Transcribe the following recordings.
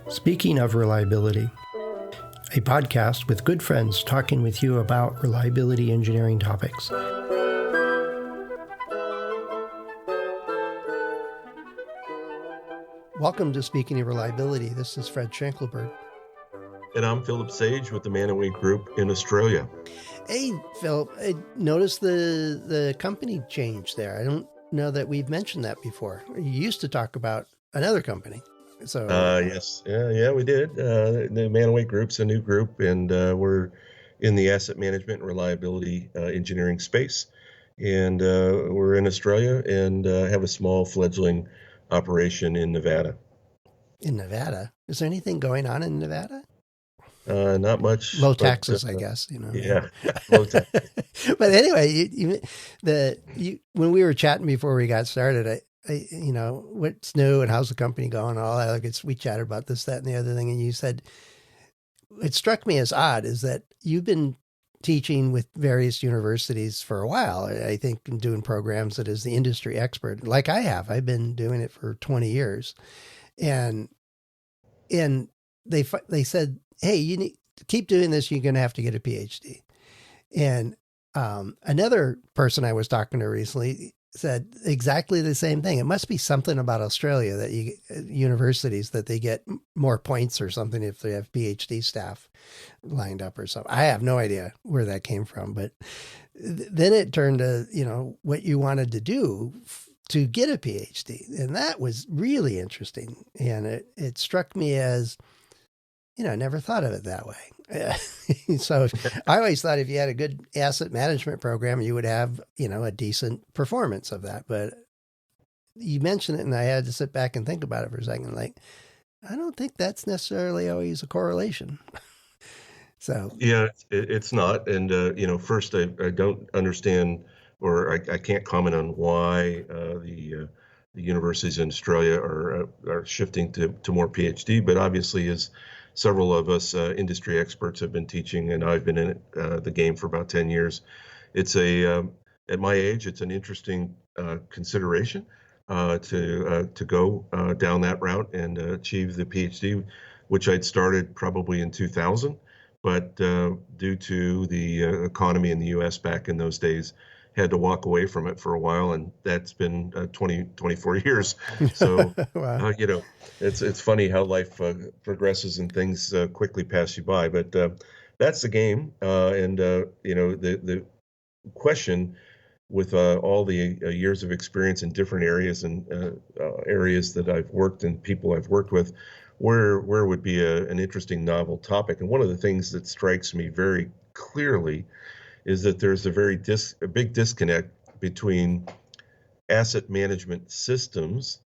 Speaking of reliability, a podcast with good friends talking with you about reliability engineering topics. Welcome to Speaking of Reliability. This is Fred Schenkelberg. And I'm Philip Sage with the Manaway Group in Australia. Hey, Phil, I noticed the company change there. I don't know that we've mentioned that before. You used to talk about another company. So yes, yeah, we did. The Manaway Group's a new group, and we're in the asset management and reliability engineering space. And we're in Australia and have a small fledgling operation in Nevada. In Nevada? Is there anything going on in Nevada? Not much. Low taxes, I guess. Yeah, low taxes. But anyway, when we were chatting before we got started, I what's new and how's the company going? All that. We chatted about this, that, and the other thing, and you said it struck me as odd is that you've been teaching with various universities for a while. I think doing programs that is the industry expert, like I have. I've been doing it for 20 years, and they said, hey, you need to keep doing this. You're going to have to get a PhD. And another person I was talking to recently said exactly the same thing. It must be something about Australia that universities that they get more points or something if they have PhD staff lined up or something. I have no idea where that came from, but then it turned to, what you wanted to do to get a PhD. And that was really interesting. And it struck me as, I never thought of it that way. So I always thought if you had a good asset management program, you would have, a decent performance of that. But you mentioned it and I had to sit back and think about it for a second. Like, I don't think that's necessarily always a correlation. So. Yeah, it's not. And, first, I don't understand or I can't comment on why the universities in Australia are shifting to more PhD, but obviously as several of us industry experts have been teaching, and I've been in the game for about 10 years. It's at my age, it's an interesting consideration to go down that route and achieve the PhD, which I'd started probably in 2000, but due to the economy in the U.S. back in those days, had to walk away from it for a while, and that's been 24 years. So, wow. It's funny how life progresses and things quickly pass you by, but that's the game. The question with all the years of experience in different areas and areas that I've worked and people I've worked with, where would be an interesting novel topic. And one of the things that strikes me very clearly is that there's a big disconnect between asset management systems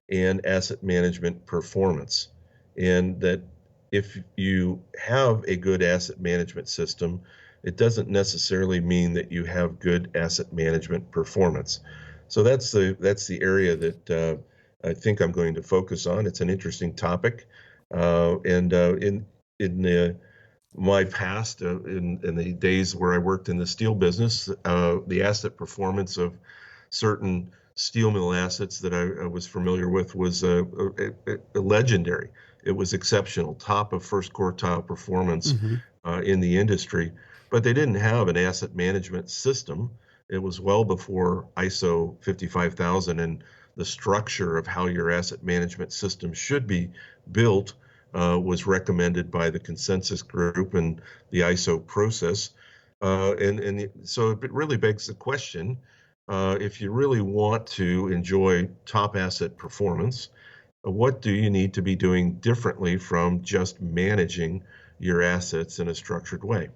and asset management performance. And that if you have a good asset management system, it doesn't necessarily mean that you have good asset management performance. So that's the area that I think I'm going to focus on. It's an interesting topic. In my past, in the days where I worked in the steel business, the asset performance of certain steel mill assets that I was familiar with was legendary. It was exceptional, top of first quartile performance in the industry. But they didn't have an asset management system. It was well before ISO 55000 and the structure of how your asset management system should be built was recommended by the consensus group and the ISO process. So it really begs the question, if you really want to enjoy top asset performance, what do you need to be doing differently from just managing your assets in a structured way?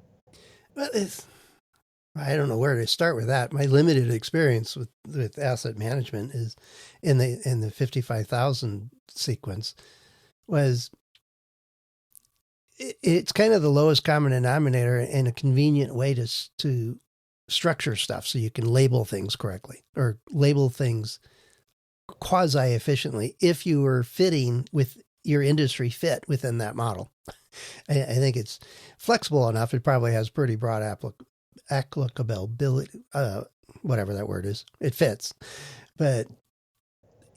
Well, I don't know where to start with that. My limited experience with asset management is in the 55,000 sequence was it's kind of the lowest common denominator and a convenient way to structure stuff so you can label things correctly or label things quasi-efficiently if you were fitting with your industry fit within that model. I think it's flexible enough. It probably has pretty broad applicability, whatever that word is. It fits. But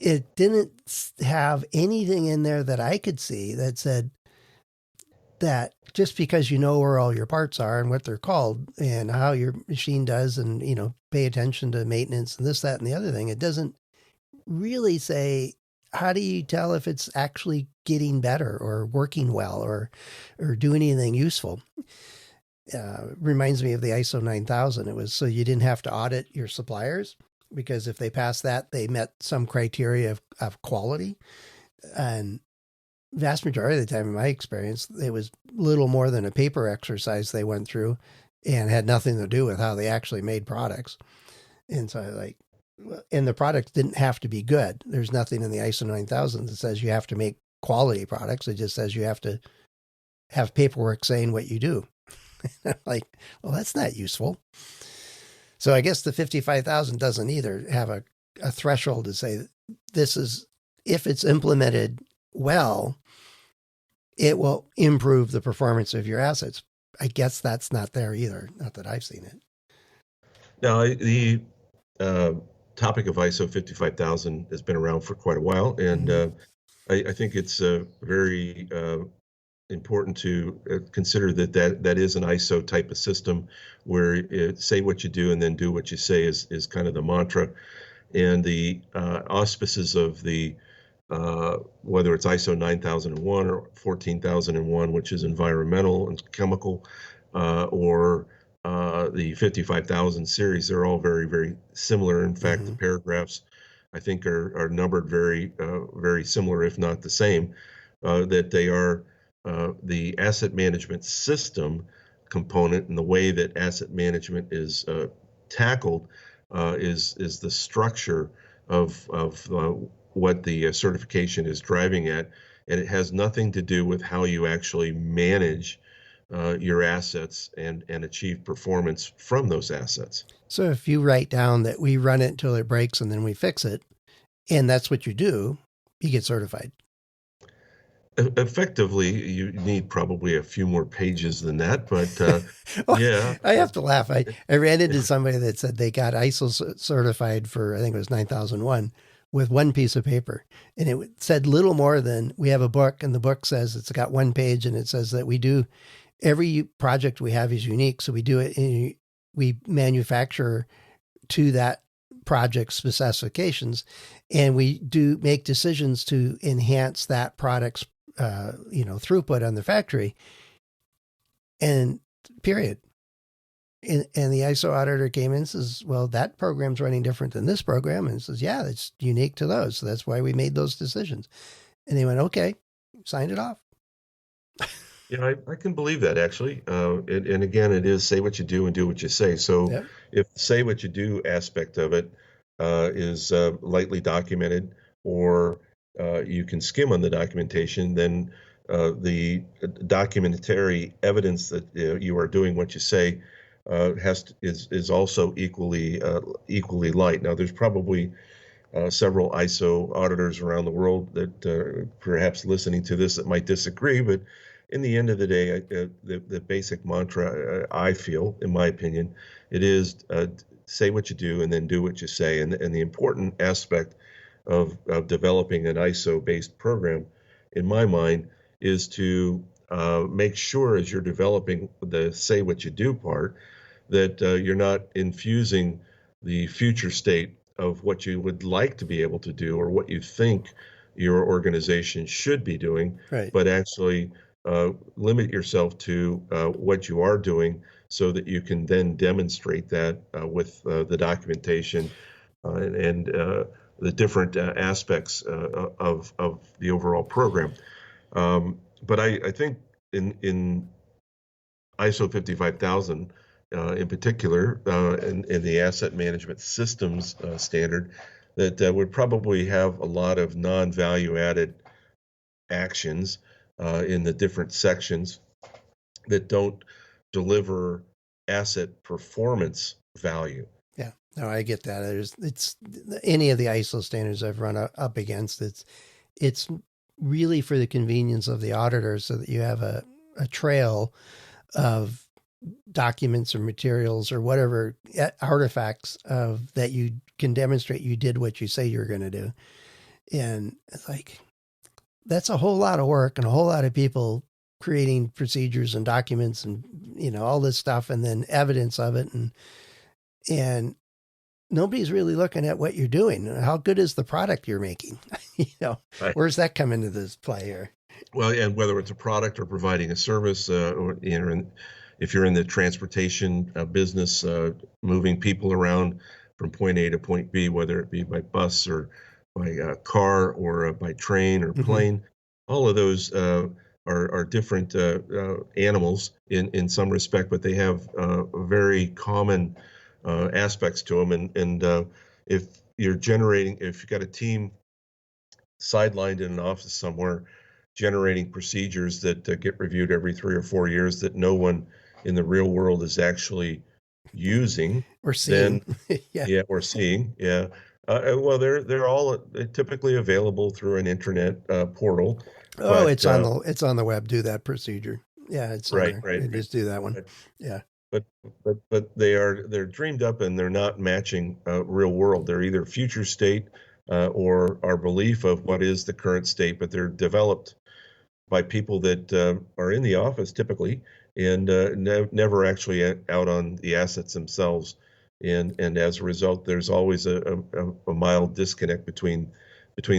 it didn't have anything in there that I could see that said that just because you know where all your parts are and what they're called and how your machine does and, pay attention to maintenance and this, that, and the other thing, it doesn't really say, how do you tell if it's actually getting better or working well or doing anything useful? Reminds me of the ISO 9000. It was so you didn't have to audit your suppliers because if they passed that, they met some criteria of quality. And vast majority of the time, in my experience, it was little more than a paper exercise they went through and had nothing to do with how they actually made products. And so and the product didn't have to be good. There's nothing in the ISO 9000 that says you have to make quality products. It just says you have to have paperwork saying what you do. Like, well, that's not useful. So I guess the 55,000 doesn't either have a threshold to say this is, if it's implemented well, it will improve the performance of your assets. I guess that's not there either. Not that I've seen it. Now, the topic of ISO 55,000 has been around for quite a while, and I think it's very important to consider that is an ISO type of system where say what you do and then do what you say is kind of the mantra. And the auspices of the whether it's ISO 9001 or 14,001, which is environmental and chemical, or the 55,000 series, they're all very, very similar. In fact, the paragraphs, I think, are numbered very, very similar, if not the same, that they are the asset management system component, and the way that asset management is tackled is the structure of what the certification is driving at, and it has nothing to do with how you actually manage your assets and achieve performance from those assets. So if you write down that we run it until it breaks and then we fix it, and that's what you do, you get certified. Effectively, you need probably a few more pages than that, but well, yeah. I have to laugh. I ran into somebody that said they got ISO certified for, I think it was 9001, with one piece of paper. And it said little more than, we have a book, and the book says it's got one page, and it says that we do, every project we have is unique. So we do it, we manufacture to that project specifications, and we do make decisions to enhance that product's throughput on the factory, and period. And the ISO auditor came in and says, well, that program's running different than this program. And says, yeah, that's unique to those. So that's why we made those decisions. And they went, okay, signed it off. Yeah, I can believe that, actually. And again, it is say what you do and do what you say. So if say what you do aspect of it is lightly documented, or you can skim on the documentation, then the documentary evidence that you are doing what you say is also equally light. Now, there's probably several ISO auditors around the world that perhaps listening to this that might disagree, but in the end of the day, the basic mantra, I feel, in my opinion, it is say what you do and then do what you say. And the important aspect of developing an ISO-based program, in my mind, is to make sure as you're developing the say what you do part, that you're not infusing the future state of what you would like to be able to do or what you think your organization should be doing, right, but actually limit yourself to what you are doing, so that you can then demonstrate that with the documentation and the different aspects of the overall program. But I think in ISO 55000 in particular, in the asset management systems standard, that would probably have a lot of non-value added actions in the different sections that don't deliver asset performance value. Yeah, no, I get that. It's any of the ISO standards I've run up against. It's really for the convenience of the auditor, so that you have a trail of documents or materials or whatever artifacts of that you can demonstrate you did what you say you're going to do. And it's like, that's a whole lot of work and a whole lot of people creating procedures and documents and, all this stuff, and then evidence of it. And nobody's really looking at what you're doing. How good is the product you're making? Right. Where's that come into this play here? Well, and whether it's a product or providing a service, or if you're in the transportation business, moving people around from point A to point B, whether it be by bus or by car or by train or plane, all of those are different animals in some respect, but they have very common aspects to them. And if you've got a team sidelined in an office somewhere, generating procedures that get reviewed every 3 or 4 years that no one in the real world is actually using, or seeing, then or seeing, well, they're all typically available through an internet portal. Oh, but, it's on the web. Do that procedure. Yeah, it's right, there. right. Just do that one. Yeah. But they're dreamed up and they're not matching real world. They're either future state or our belief of what is the current state, but they're developed by people that are in the office typically and never actually out on the assets themselves. And as a result, there's always a mild disconnect between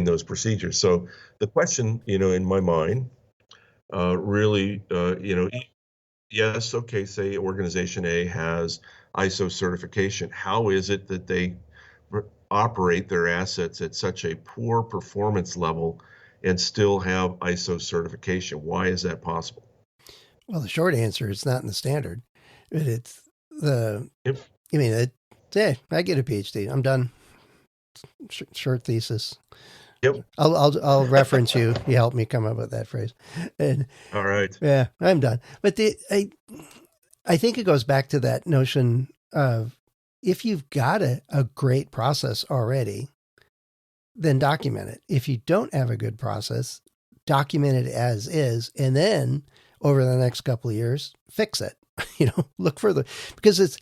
those procedures. So the question, in my mind, really, yes, okay, say organization A has ISO certification. How is it that they operate their assets at such a poor performance level and still have ISO certification? Why is that possible? Well, the short answer is not in the standard. It's the, Yep. I get a PhD. I'm done. Short thesis. Yep. I'll reference you. You helped me come up with that phrase. And all right. Yeah, I'm done. But I think it goes back to that notion of, if you've got a great process already, then document it. If you don't have a good process, document it as is, and then over the next couple of years, fix it. Look further, because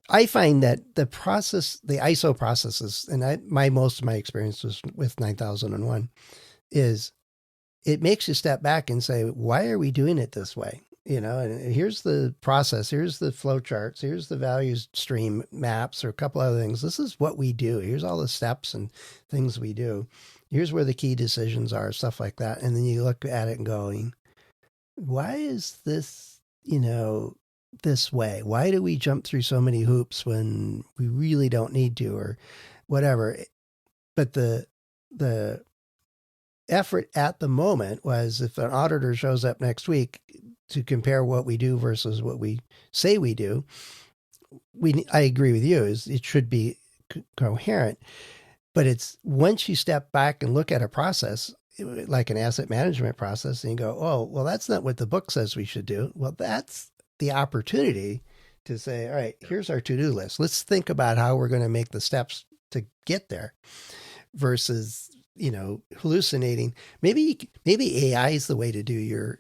I find that the ISO processes, and most of my experience was with 9001, is it makes you step back and say, why are we doing it this way? And here's the process, here's the flow charts, here's the values stream maps, or a couple other things. This is what we do. Here's all the steps and things we do. Here's where the key decisions are, stuff like that. And then you look at it and going, why is this, this way? Why do we jump through so many hoops when we really don't need to, or whatever? But the effort at the moment was, if an auditor shows up next week to compare what we do versus what we say we do, I agree with you, it should be coherent. But it's once you step back and look at a process, like an asset management process, and you go, oh, well, that's not what the book says we should do. Well, that's the opportunity to say, all right, here's our to-do list. Let's think about how we're going to make the steps to get there, versus, hallucinating. Maybe AI is the way to do your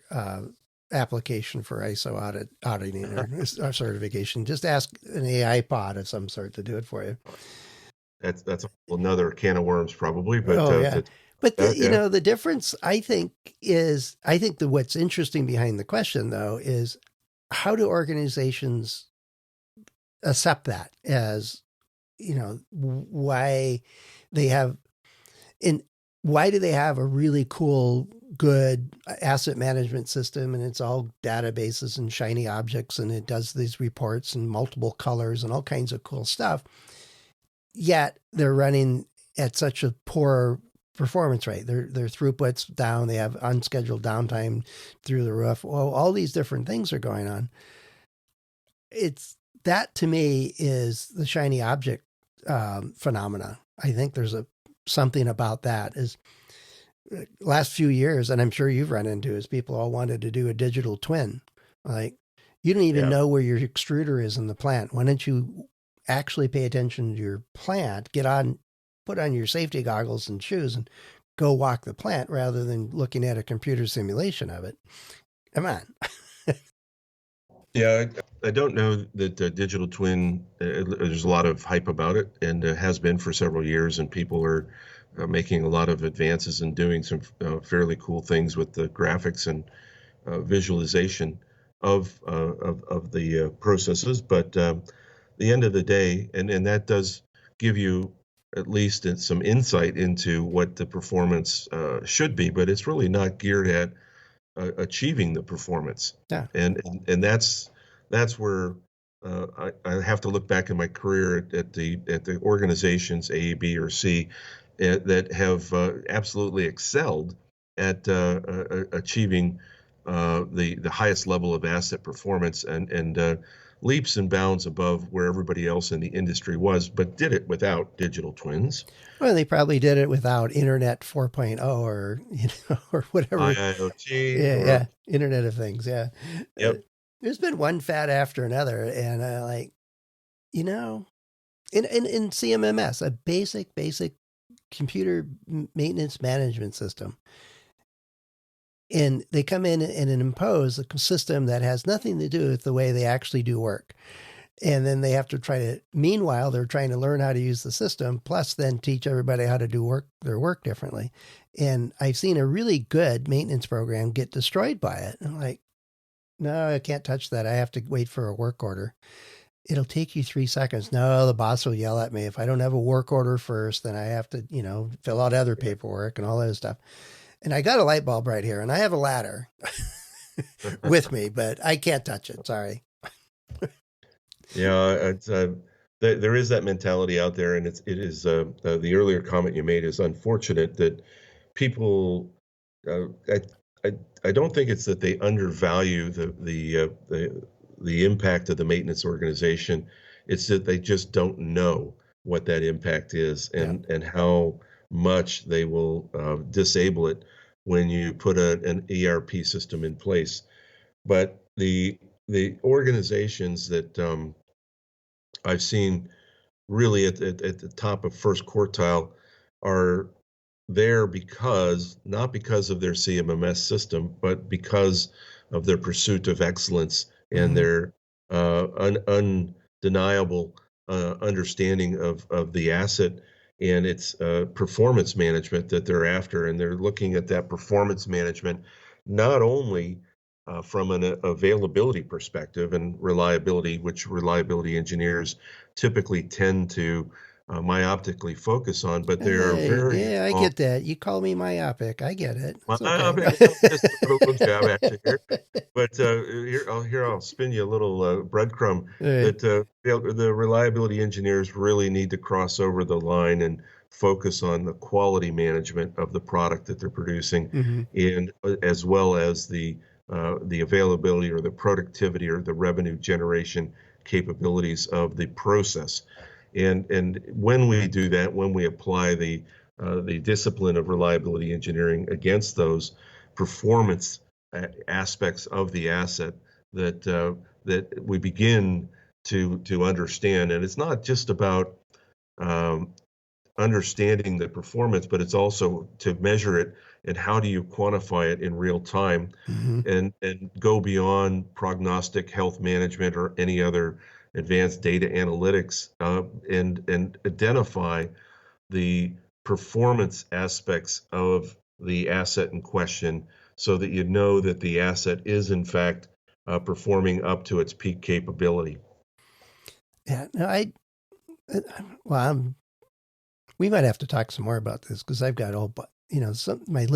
application for ISO auditing or certification. Just ask an AI pod of some sort to do it for you. That's another can of worms, probably. But But the difference, I think that what's interesting behind the question, though, is how do organizations accept that as, why they have, and why do they have a really cool, good asset management system, and it's all databases and shiny objects, and it does these reports in multiple colors and all kinds of cool stuff, yet they're running at such a poor performance rate. Their throughput's down. They have unscheduled downtime through the roof. Well, all these different things are going on. It's that, to me, is the shiny object phenomena. I think there's something about that. Is last few years, and I'm sure you've run into, is people all wanted to do a digital twin. Like, you don't even know where your extruder is in the plant. Why don't you actually pay attention to your plant, put on your safety goggles and shoes and go walk the plant, rather than looking at a computer simulation of it? Come on. Yeah, I don't know that digital twin, there's a lot of hype about it, and has been for several years, and people are making a lot of advances and doing some fairly cool things with the graphics and visualization of the processes. But the end of the day, and that does give you at least some insight into what the performance should be, but it's really not geared at achieving the performance. Yeah. And that's where I have to look back in my career at the organizations A, B, or C that have absolutely excelled at achieving the highest level of asset performance and leaps and bounds above where everybody else in the industry was, but did it without digital twins. Well, they probably did it without Internet 4.0 or, or whatever. IoT Yeah, or yeah. Internet of Things. Yeah. yep. There's been one fad after another. And in CMMS, a basic computer maintenance management system. And they come in and impose a system that has nothing to do with the way they actually do work. And then they have to meanwhile, they're trying to learn how to use the system, plus then teach everybody how to do their work differently. And I've seen a really good maintenance program get destroyed by it. I'm like, no, I can't touch that. I have to wait for a work order. It'll take you 3 seconds. No, the boss will yell at me. If I don't have a work order first, then I have to, fill out other paperwork and all that stuff. And I got a light bulb right here, and I have a ladder with me, but I can't touch it. Sorry. Yeah, there is that mentality out there, and it is the earlier comment you made is unfortunate that people. I don't think it's that they undervalue the impact of the maintenance organization. It's that they just don't know what that impact is and how much they will disable it when you put an ERP system in place. But the organizations that I've seen really at the top of first quartile are there not because of their CMMS system, but because of their pursuit of excellence and their undeniable understanding of the asset and its performance management that they're after. And they're looking at that performance management not only from an availability perspective and reliability, which reliability engineers typically tend to myopically focus on, but they are very Yeah, I get that. You call me myopic. I get it. It's myopic. okay. Just a little jab at you here, but I'll spin you a little breadcrumb Right. that the reliability engineers really need to cross over the line and focus on the quality management of the product that they're producing, Mm-hmm. and as well as the availability or the productivity or the revenue generation capabilities of the process. And when we do that, when we apply the discipline of reliability engineering against those performance aspects of the asset, that we begin to understand. And it's not just about understanding the performance, but it's also to measure it and how do you quantify it in real time Mm-hmm. and go beyond prognostic health management or any other advanced data analytics and identify the performance aspects of the asset in question so that you know that the asset is in fact performing up to its peak capability. Yeah. No, we might have to talk some more about this because I've got my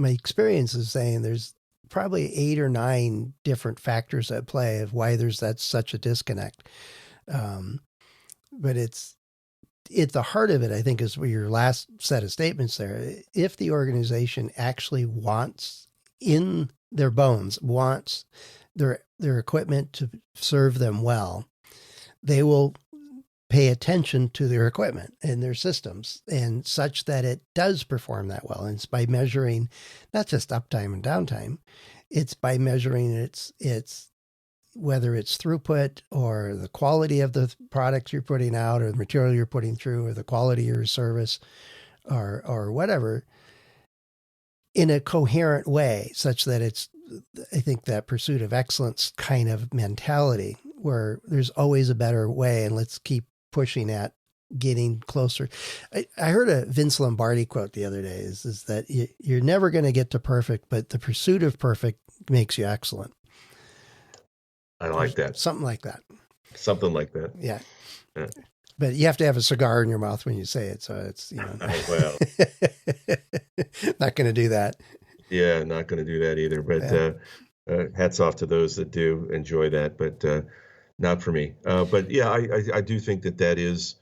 experience is saying there's probably 8 or 9 different factors at play of why there's such a disconnect. But it's at the heart of it, I think, is where your last set of statements there. If the organization actually wants in their bones, wants their equipment to serve them well, they will pay attention to their equipment and their systems and such that it does perform that well. And it's by measuring not just uptime and downtime, it's by measuring its whether it's throughput or the quality of the products you're putting out or the material you're putting through or the quality of your service or whatever in a coherent way, such that it's, I think, that pursuit of excellence kind of mentality where there's always a better way and let's keep pushing at getting closer. I heard a Vince Lombardi quote the other day is that you're never going to get to perfect, but the pursuit of perfect makes you excellent. I like that. Something like that. Something like that. Yeah. Yeah. But you have to have a cigar in your mouth when you say it. So it's, Well, not going to do that. yeah, not going to do that either. But hats off to those that do enjoy that, but not for me. But yeah, I do think that is,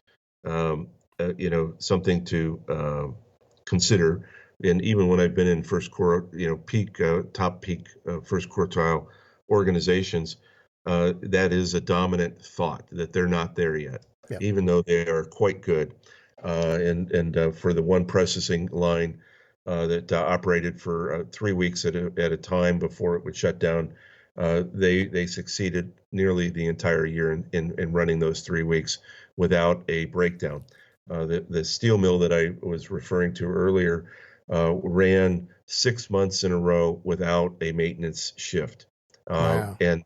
something to consider. And even when I've been in top peak first quartile organizations, that is a dominant thought that they're not there yet, even though they are quite good. And for the one processing line that operated for 3 weeks at a time before it would shut down, they succeeded nearly the entire year in running those 3 weeks without a breakdown. The steel mill that I was referring to earlier ran 6 months in a row without a maintenance shift. Wow. And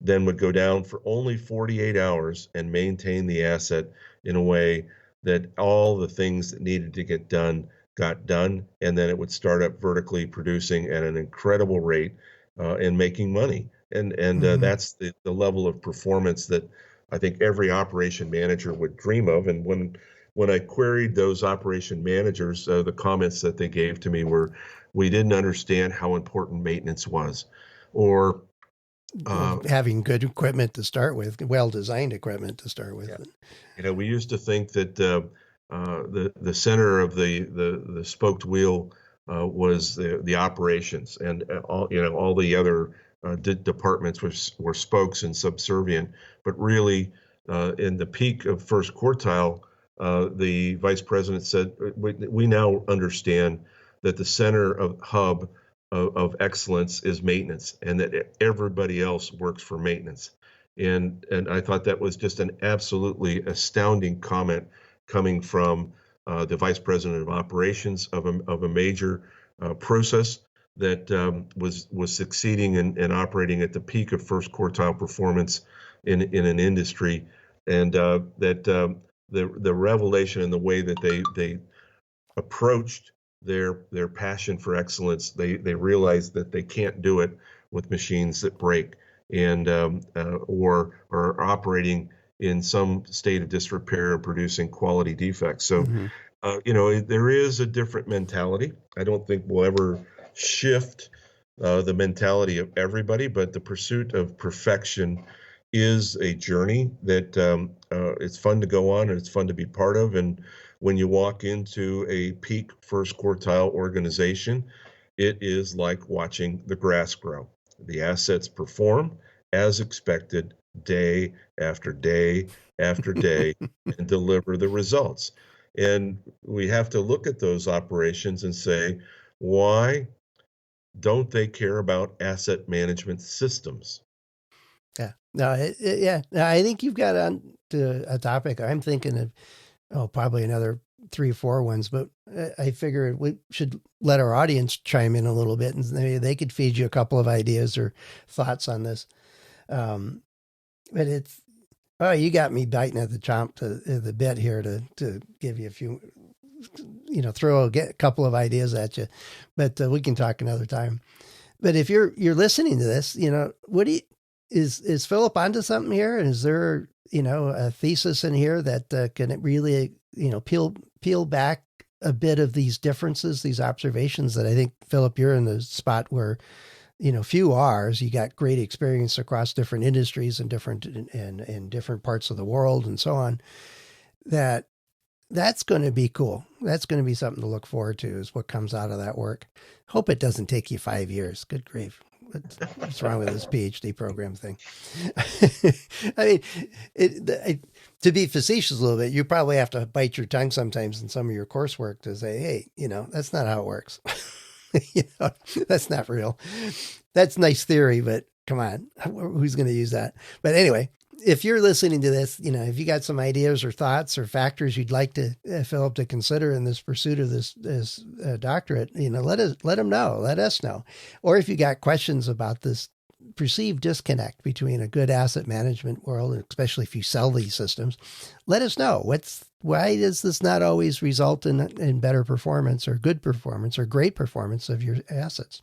then would go down for only 48 hours and maintain the asset in a way that all the things that needed to get done got done, and then it would start up vertically producing at an incredible rate and making money. And that's the level of performance that I think every operation manager would dream of. And when I queried those operation managers, the comments that they gave to me were, we didn't understand how important maintenance was, or having good equipment to start with, well-designed equipment to start with. Yeah. We used to think that the center of the spoked wheel was the operations, and all the other departments were spokes and subservient. But really, in the peak of first quartile, the vice president said, we now understand that the center of hub of excellence is maintenance, and that everybody else works for maintenance. And I thought that was just an absolutely astounding comment coming from the vice president of operations of a major process that was succeeding and operating at the peak of first quartile performance in an industry, and that the revelation and the way that they approached their passion for excellence, they realized that they can't do it with machines that break and or are operating in some state of disrepair and producing quality defects. So, there is a different mentality. I don't think we'll ever shift the mentality of everybody, but the pursuit of perfection is a journey that it's fun to go on and it's fun to be part of. And when you walk into a peak first quartile organization, it is like watching the grass grow. The assets perform as expected day after day after day and deliver the results. And we have to look at those operations and say, why don't they care about asset management systems? Yeah. No, yeah. No, I think you've got on to a topic. I'm thinking of, probably another 3 or 4 ones, but I figured we should let our audience chime in a little bit, and maybe they could feed you a couple of ideas or thoughts on this. But you got me biting at the bit here to give you a few, throw a couple of ideas at you, but we can talk another time. But if you're listening to this, what is Philip onto something here? And is there, a thesis in here that can really, peel back a bit of these differences, these observations that I think, Philip, you're in the spot where, few R's, you got great experience across different industries and different parts of the world and so on. That's going to be cool. That's going to be something to look forward to, is what comes out of that work. Hope it doesn't take you 5 years. Good grief. What's wrong with this PhD program thing? I mean, to be facetious a little bit, you probably have to bite your tongue sometimes in some of your coursework to say, hey, that's not how it works. That's not real. That's nice theory, but come on, who's going to use that? But anyway, if you're listening to this, if you got some ideas or thoughts or factors you'd like to, Philip, to consider in this pursuit of this doctorate, let us know. Or if you got questions about this perceived disconnect between a good asset management world, especially if you sell these systems, let us know. Why does this not always result in better performance or good performance or great performance of your assets?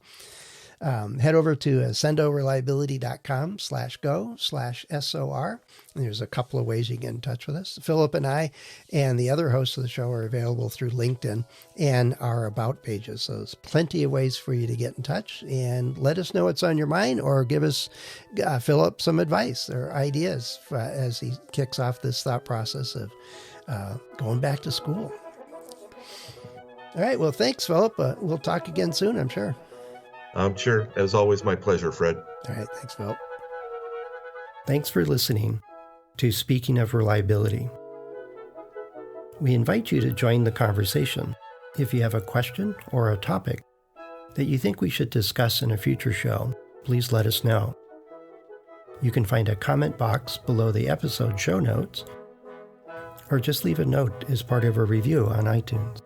Head over to accendoreliability.com/go/SOR. There's a couple of ways you can get in touch with us. Philip and I and the other hosts of the show are available through LinkedIn and our About pages. So there's plenty of ways for you to get in touch and let us know what's on your mind, or give us, Philip, some advice or ideas as he kicks off this thought process of going back to school. All right. Well, thanks, Philip. We'll talk again soon, I'm sure. I'm sure. As always, my pleasure, Fred. All right. Thanks, Phil. Thanks for listening to Speaking of Reliability. We invite you to join the conversation. If you have a question or a topic that you think we should discuss in a future show, please let us know. You can find a comment box below the episode show notes, or just leave a note as part of a review on iTunes.